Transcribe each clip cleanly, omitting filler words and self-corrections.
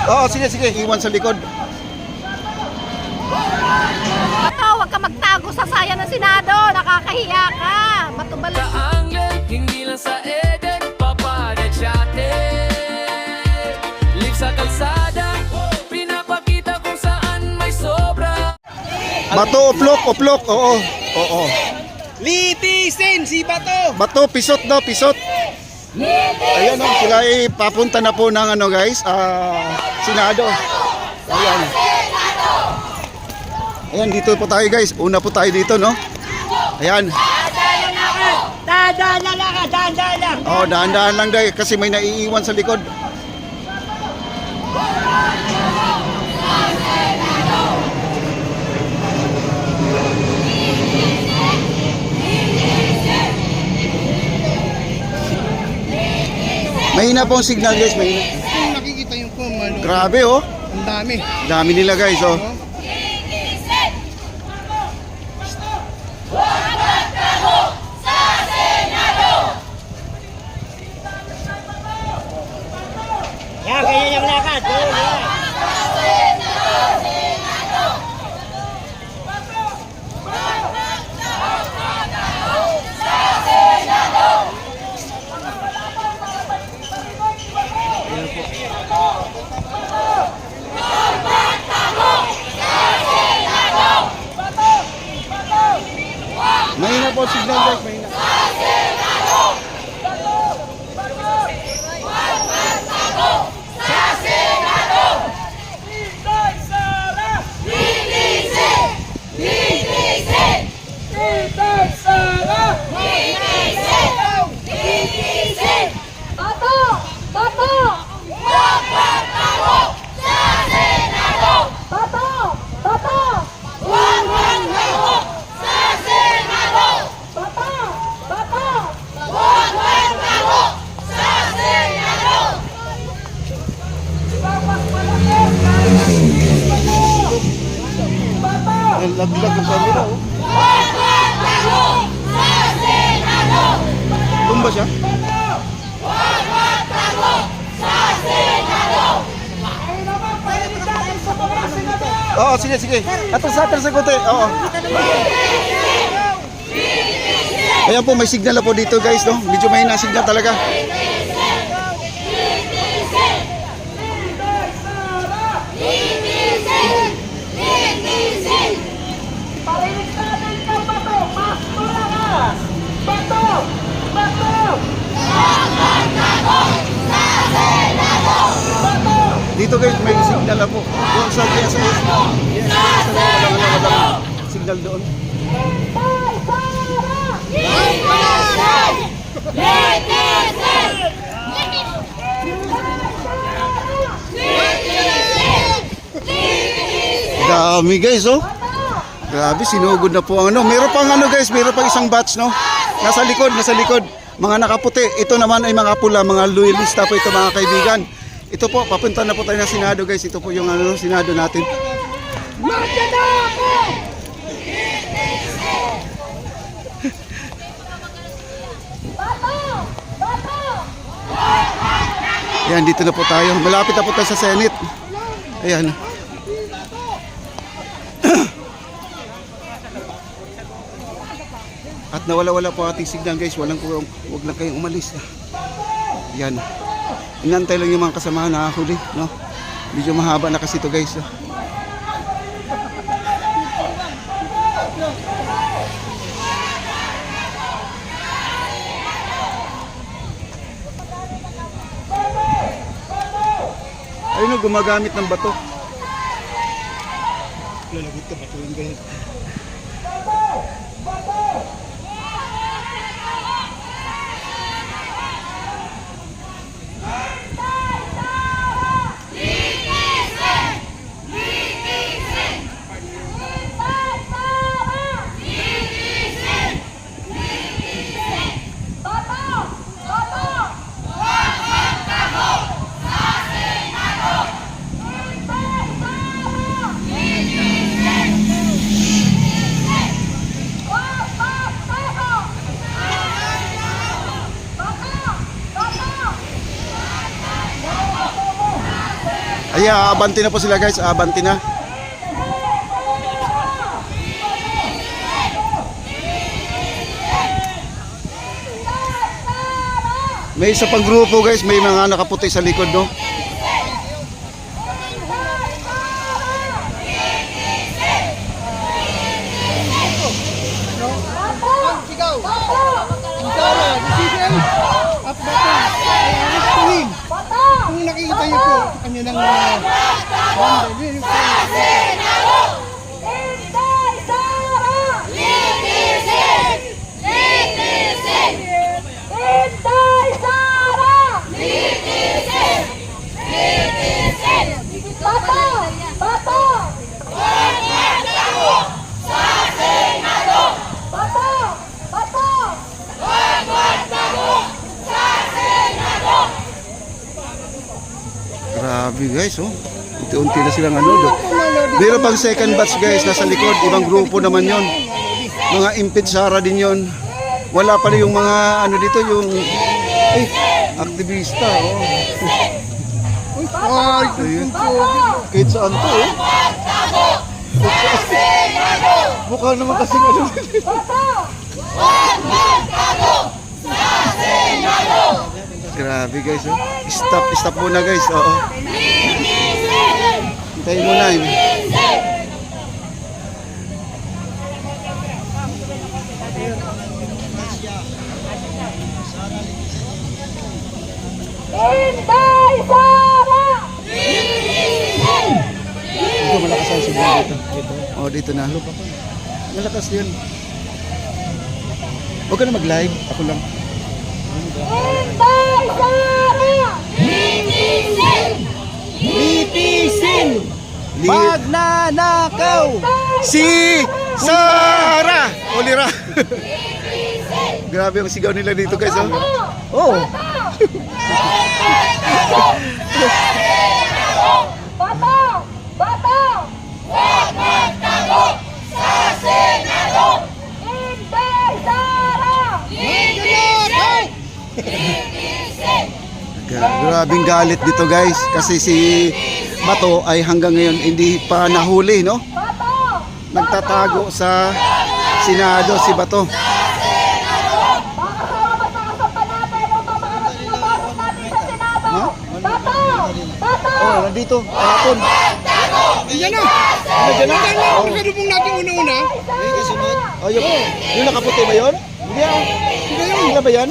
Oo, sige, sige. Iwan sa likod. Bato, huwag ka magtago sa saya ng Senado. Nakakahiya ka. Bato balik. Kaanglan, hindi lang sa Eden, papadetsate. Live sa kalsada, pinapakita kung saan may sobra. Bato, uplok, uplok. Oo, oo. Litisin si Bato! Bato, pisot daw, pisot. Ayan o, sila ay papunta na po ng ano guys, Senado. Ayan. Ayan, dito po tayo guys. Una po tayo dito, no? Ayan. Dahan-dahan lang! Oh, dahan-dahan lang guys kasi may naiiwan sa likod. Mahina po ang signal guys, mahina. Kung nakikita yung ano, Grabe oh. ang dami. Dami nila guys oh. Yan, ganyan yung lakad. Mahina po ang signal guys, mahina. Bato! Bato! Huwag magtago sa Senado! Bato! Bato! Huwag magtago sa Senado! Bato! Bato! Huwag magtago sa Senado! Laglag ang camera oh. Huwag magtago sa Senado! Tumba siya. Huwag magtago sa Senado! Oo, sige, sige. Atras sa kote. Oo. Ayan po, may signal na po dito guys, no? Medyo mahina ang signal talaga. Dito guys, may signal na po. Doon sa PSS. Walang signal doon. Dami guys, oh. Grabe, sinugod na po ang ano. Meron pang ano guys, meron pang isang batch, no? Nasa likod, nasa likod. Mga nakaputi. Ito naman ay mga pula, mga loyalista po ito mga kaibigan. Ito po, papunta na po tayo ng Senado guys. Ito po yung ano, Senado natin. Ayan, dito na po tayo. Malapit na po tayo sa Senate. Ayan. At nawala-wala po ating signal guys. Wag lang kayong umalis. Ayan. Inantay lang yung mga kasamahan na huli, no? Medyo mahaba na kasi ito guys. Ayun, gumagamit ng bato. Lalagot ka bato yung ganyan. Kaya aabanti na po sila guys, aabanti na. May isa pang grupo guys, may mga nakaputi sa likod, no? Sigaw! Sara, decision! At bata! Tuwin! Kung nakikita niyo po sa kanya ng Grabe guys, oh. Unti-unti na silang ano. Meron pang second batch guys, nasa likod. Ibang grupo naman yon. Mga impid Sara din yon. Wala pa rin yung mga ano dito, yung aktivista, oh. Ay, Ayun. Kahit saan to, oh. Mukha naman kasing ano. Grabe guys, oh. Stop muna guys, oo. Hintayin muna yun. Dito, malakas ang signal dito. Oh, dito na. Malakas yun. Huwag ka na mag-live. Ako lang. Litisin! Magnanakaw! Si Sara! Olira! Grabe ang sigaw nila dito guys, oh. Oh! Grabing galit dito guys kasi si Bato ay hanggang ngayon hindi pa nahuli, no? Nagtatago sa Senado si Bato. Ha? Oh, nandito, kahapon. Iyan na! Iyan na! Pagkalubong natin una-una. Oh, yung nakaputi ba yun? Hindi ah. Sila ba yan?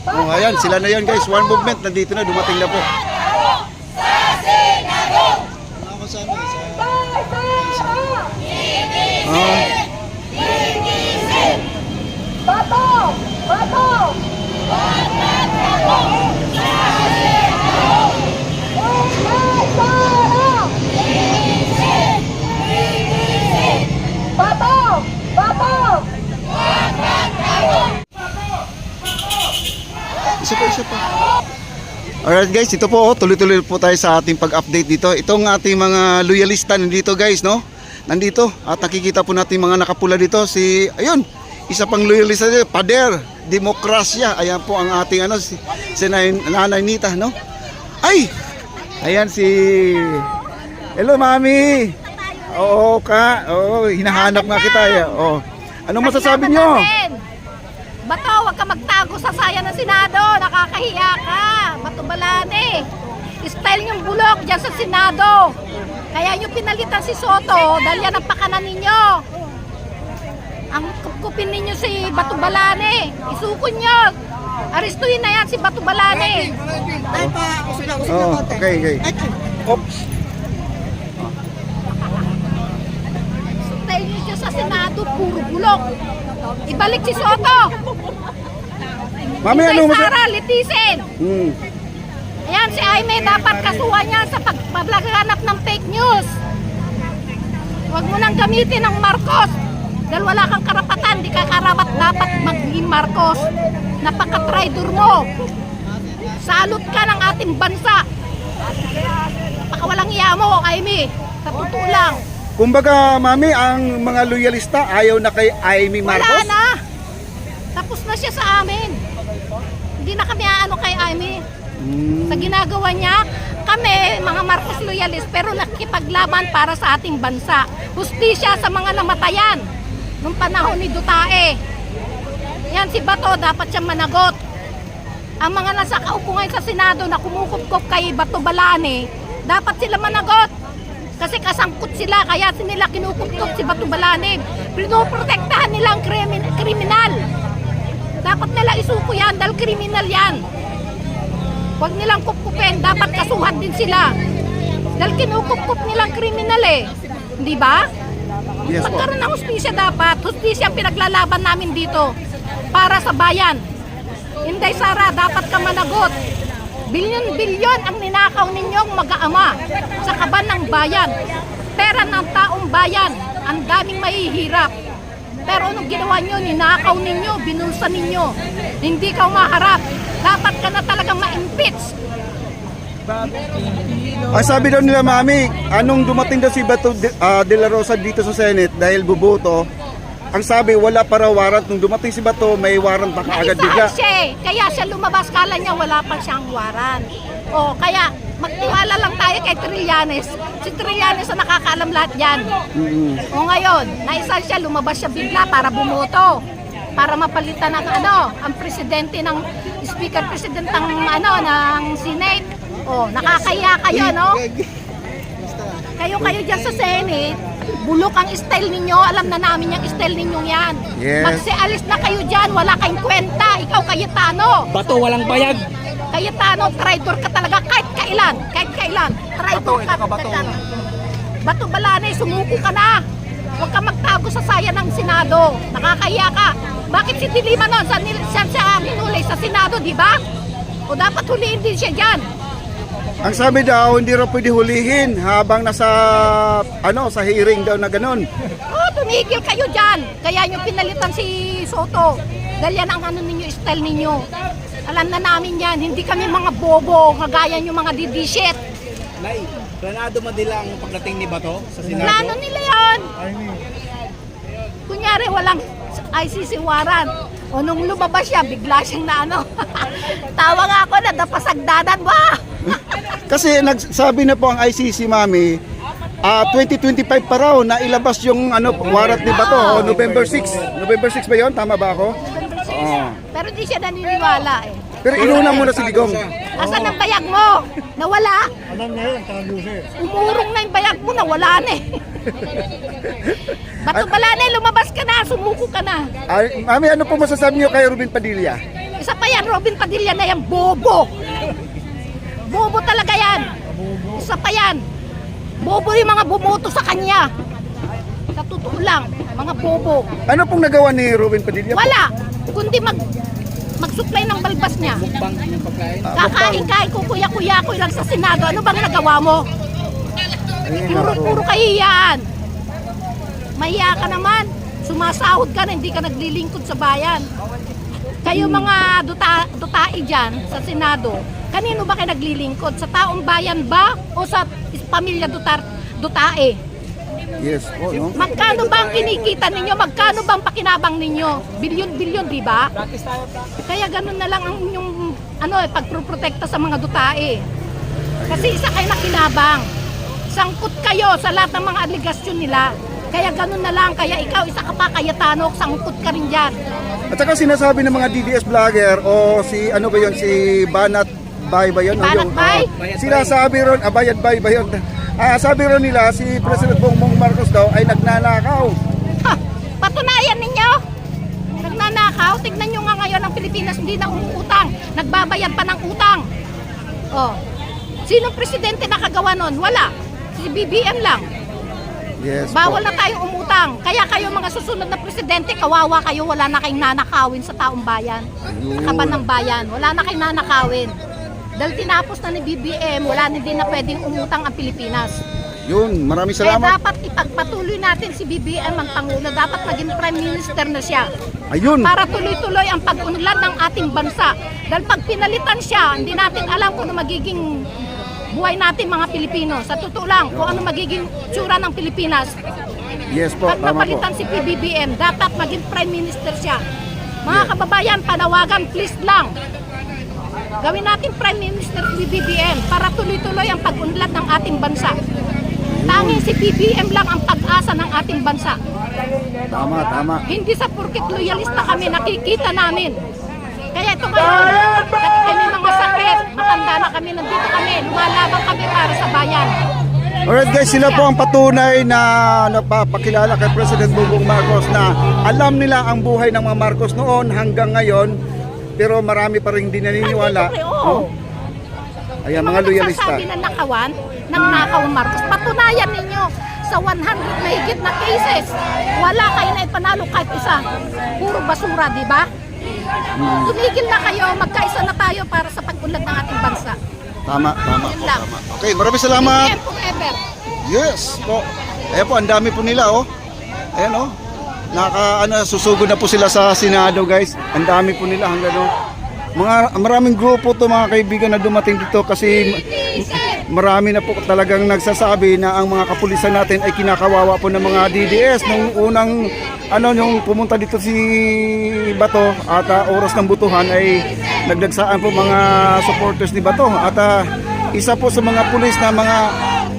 Oh, ayan, sila na yan guys. One movement, nandito na, dumating na po. Isa pa. Alright guys, ito po, tuloy-tuloy po tayo sa ating pag-update dito. Itong ating mga loyalista nandito guys, no? Nandito, at nakikita po natin mga nakapula dito. Ayun, isa pang loyalista dito, Pader, Demokrasya. Ayan po ang ating ano, si Nanay Nita, no? Ay! Ayan si... Hello, Mami! Oo, hinahanap nga kita. Oo. Anong masasabi nyo? Bato, huwag ka magtago sa saya ng Senado. Nakakahiya ka. Bato Balane. Style yung bulok dyan sa Senado. Kaya nyo pinalitan si Soto dahil yan ang pakanan ninyo. Ang kupin ninyo si Bato Balane. Isukon nyo. Aristuhin na yan si Bato Balane. Oh, okay. Oops. Style nyo dyan sa Senado, puro bulok. Ibalik si Soto. Mami, ano Sara, litisin. Ayan, si Aimee dapat kasuhan niya sa paglaganap ng fake news. Huwag mo nang gamitin ng Marcos. Dahil wala kang karapatan, di ka karapat dapat maging Marcos. Napaka-traitor mo. Salot ka ng ating bansa. Napakawalang iya mo, Aimee. Sa totoo lang. Kumbaga, Mami, ang mga loyalista ayaw na kay Aimee Marcos? Wala na. Tapos na siya sa amin. Hindi na kami aano kay Aimee. Sa ginagawa niya, kami, mga Marcos loyalist, pero nakikipaglaban para sa ating bansa. Hustisya sa mga namatayan nung panahon ni Duterte. Yan, si Bato, dapat siyang managot. Ang mga nasa kaupo ngayon sa Senado na kumukupkop kay Bato Balane, dapat sila managot. Kasi kasangkot sila, kaya nila kinukupkop si Bato Balane. Pinoprotektahan nila ang kriminal. Dapat nila isuko yan dahil kriminal yan. Huwag nilang kupkupin, dapat kasuhan din sila. Dahil kinukupkup nilang kriminal eh. Di ba? Yes po. Magkaroon ng hustisya dapat. Hustisya ang pinaglalaban namin dito para sa bayan. Inday Sara, dapat ka managot. Bilyon-bilyon ang ninakaw ninyong mag-aama sa kaban ng bayan. Pera ng taong bayan, ang daming mahihirap. Pero anong ginawa nyo? Ninakaw ninyo, binulsa ninyo. Hindi ka umaharap. Dapat ka na talagang ma-impeach. Ang sabi daw nila, Mami, anong dumating daw si Bato de la Rosa dito sa Senate dahil buboto, ang sabi wala para warrant. Nung dumating si Bato, may warrant pa kaagad bigla. Naisahan siya eh. Kaya siya lumabas, kala niya wala pa siyang warrant. O kaya magtiwala lang tayo kay Trillanes. Si Trillanes ang nakakaalam lahat yan. O ngayon, naisahan siya, lumabas siya bigla para bumoto. Para mapalitan ng ang presidente ng speaker president ng Senate. Oh, nakakaya kayo, no? Kayo diyan sa Senate, bulok ang style ninyo. Alam na namin yung style ninyong yan. Yes. Magsialis na kayo diyan, wala kayong kwenta. Ikaw, Cayetano. Bato, walang bayag. Cayetano, traitor ka talaga kahit kailan. Traitor ka. Bato Balane, sumuko ka na. Huwag ka magtago sa saya ng Senado. Nakakaya ka. Bakit si Dilima nun? Siya minuli sa Senado, di ba? O dapat huliin din siya dyan. Ang sabi daw, hindi raw pwede hulihin habang nasa, sa hearing daw na ganun. Oh, tumigil kayo dyan. Kaya nyo pinalitan si Soto. Dahil yan ang ninyo, style ninyo. Alam na namin yan. Hindi kami mga bobo. Kagaya nyo mga didishit. Nay, planado madila ang pagdating ni Bato sa Senado? Plano nila yan. Kunyari, walang ICC warrant. O nung lumabas siya, bigla siyang tawa nga ako na napasagdadan ba? Kasi nagsabi na po ang ICC, Mami, 2025 pa raw na ilabas yung warrant ni Bato, November 6. November 6 ba 'yon? Tama ba ako? Oo. Pero di siya naniniwala eh. Pero inuna muna si Digong. Asan ang bayag mo? Nawala? Umurong na yung bayag mo, nawala na eh. Bato Balane, lumabas ka na, sumuko ka na. Mami, ano po masasabi niyo kay Robin Padilla? Isa pa yan, Robin Padilla na yan, bobo. Bobo talaga yan. Isa pa yan. Bobo yung mga bumoto sa kanya. Sa totoo lang, mga bobo. Ano pong nagawa ni Robin Padilla? Wala, kundi mag-supply ng balbas niya. Kakain-kain ko, kuya-kuya ko lang sa Senado. Ano bang nagawa mo? Puro kahiyaan. Mahiya ka naman. Sumasahod ka na, hindi ka naglilingkod sa bayan. Kayo mga dutae dyan sa Senado, kanino ba kayo naglilingkod? Sa taong bayan ba o sa pamilya dutae? Yes po, no? Magkano ba ang kinikita ninyo? Magkano ba ang pakinabang ninyo? Bilyon-bilyon, di ba? Kaya ganun na lang ang inyong pagproprotekta sa mga dutae. Kasi isa kayo nakinabang. Sangkot kayo sa lahat ng mga aligasyon nila. Kaya ganun na lang. Kaya ikaw, isa ka pa, Cayetano, sangkot ka rin dyan. At saka sinasabi ng mga DDS vlogger o si si Banat Bay ba yun? Banat Bay? Sinasabi ron, Bayad Bay ba yun? Sabi ron nila, si President Bongbong Marcos daw ay nagnanakaw. Ha! Patunayan ninyo! Nagnanakaw. Tignan nyo nga ngayon ang Pilipinas hindi na umuutang. Nagbabayad pa ng utang. Oh. Sinong presidente nakagawa nun? Wala. Si BBM lang. Yes Bawal po. na tayong umutang. Kaya kayo mga susunod na presidente, kawawa kayo, wala na kayong nanakawin sa taong bayan. Sa kaban ng bayan, wala na kayong nanakawin. Dahil tinapos na ni BBM, wala na din na pwedeng umutang ang Pilipinas. Yun, maraming Kaya salamat. dapat ipagpatuloy natin si BBM ang Pangulo. Dapat maging Prime Minister na siya. Ayun. Para tuloy-tuloy ang pag-unlad ng ating bansa. Dahil pag pinalitan siya, hindi natin alam kung ano magiging buhay natin mga Pilipino. Sa totoo lang, kung ano magiging tsura ng Pilipinas. Yes po, Pag tama po. napalitan si PBBM, dapat maging Prime Minister siya. Mga kababayan, panawagan, please lang. Gawin natin Prime Minister si BBM para tuloy-tuloy ang pag-unlad ng ating bansa. Tanging si BBM lang ang pag-asa ng ating bansa. Tama, tama. Hindi sa purkit loyalista kami, nakikita namin. Kaya ito ngayon, kami mga sakit, matanda na kami, nandito kami, lumalaban kami para sa bayan. Alright guys, sila po ang patunay na napapakilala kay President Bongbong Marcos na alam nila ang buhay ng mga Marcos noon hanggang ngayon, pero marami pa rin hindi naniniwala. Ay, oo. Ayan, Yung mga loyalista. nagsasabi na nakawan, ng nakaw Marcos, patunayan ninyo sa 100 mahigit na cases, wala kayo na ipanalo kahit isa. Puro basura, di ba? Tumigil na kayo, magkaisa na tayo para sa pag-unlad ng ating bansa. Tama, tama Yun po, lang. tama. Okay, maraming salamat. BBM forever. Yes po. Ayan po, ang dami po nila oh. Ayan oh. Susugod na po sila sa Senado guys. Ang dami po nila hanggang oh. Maraming grupo to mga kaibigan na dumating dito kasi marami na po talagang nagsasabi na ang mga kapulisan natin ay kinakawawa po ng mga DDS. Nung unang yung pumunta dito si Bato at oras ng butuhan ay nagdagsaan po mga supporters ni Bato at isa po sa mga pulis na mga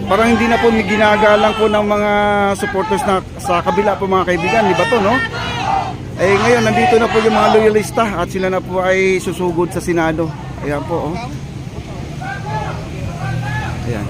parang hindi na po ginagalang po ng mga supporters na sa kabila po mga kaibigan ni Bato, no? Eh ngayon nandito na po yung mga loyalista at sila na po ay susugod sa Senado. Ayan po, oh. Ayan.